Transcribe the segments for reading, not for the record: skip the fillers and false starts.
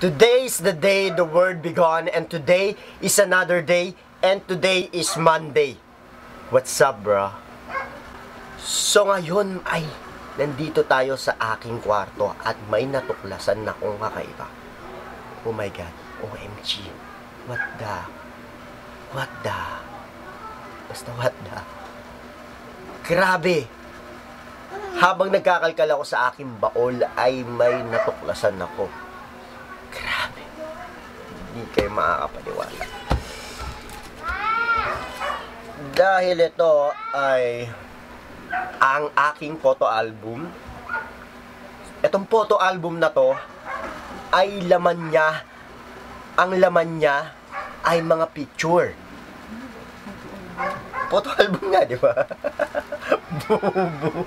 Today is the day the world began, and today is another day, and today is Monday. What's up, bro? So ngayon ay nandito tayo sa aking kwarto at may natuklasan na kong kakaiba. Oh my God, OMG. What the? Basta what the? Grabe! Habang nagkakalkal ako sa aking baol ay may natuklasan ako. Grabe. Hindi kayo makakapaniwala. Dahil ito ay ang aking photo album. Itong photo album na to ay ang laman niya ay mga picture. Photo album nga, di ba? Bubu.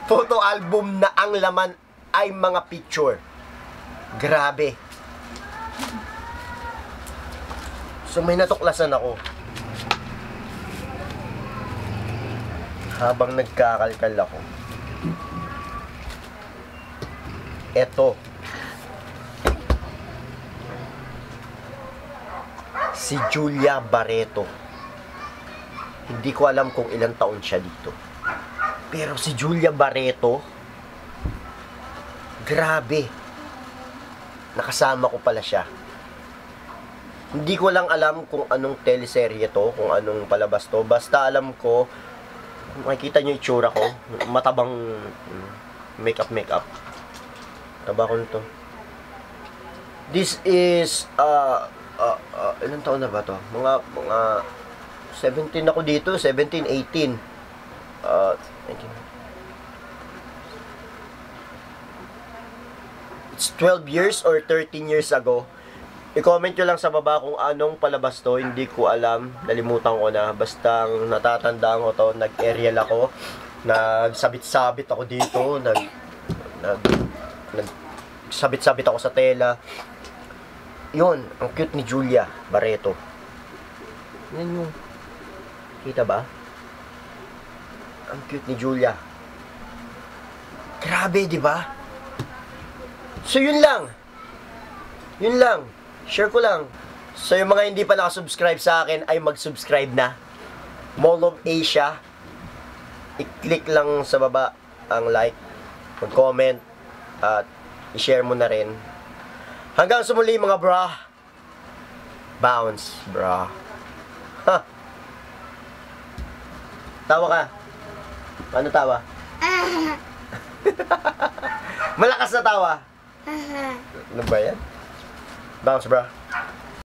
Photo album na ang laman ay mga picture. Grabe. So may natuklasan ako. Habang nagkakalkal ako. Eto. Si Julia Barreto. Hindi ko alam kung ilang taon siya dito. Pero si Julia Barreto, grabe. Nakasama ko pala siya. Hindi ko lang alam kung anong teleserye to, kung anong palabas to. Basta alam ko, makikita nyo yung itsura ko, matabang makeup. Taba ko nito. This is, ilang taon na ba to? Mga 17 ako dito, 17, 18. 19. It's 12 years or 13 years ago. I-comment nyo lang sa baba kung anong palabas to. Hindi ko alam. Nalimutan ko na. Basta natatandaan ko to. Nag-aerial ako. Nagsabit-sabit ako dito. Nagsabit-sabit ako sa tela. Yun. Ang cute ni Julia Barreto. Yan yung. Kita ba? Ang cute ni Julia. Grabe, di ba? So, yun lang. Yun lang. Share ko lang. So, yung mga hindi pa nakasubscribe sa akin ay mag-subscribe na. Mall of Asia. I-click lang sa baba ang like, mag-comment, at i-share mo na rin. Hanggang sa muli, mga bra. Bounce, bra. Ha? Tawa ka. Ano tawa? Malakas na tawa. Ano ba yan? Bounce, bra.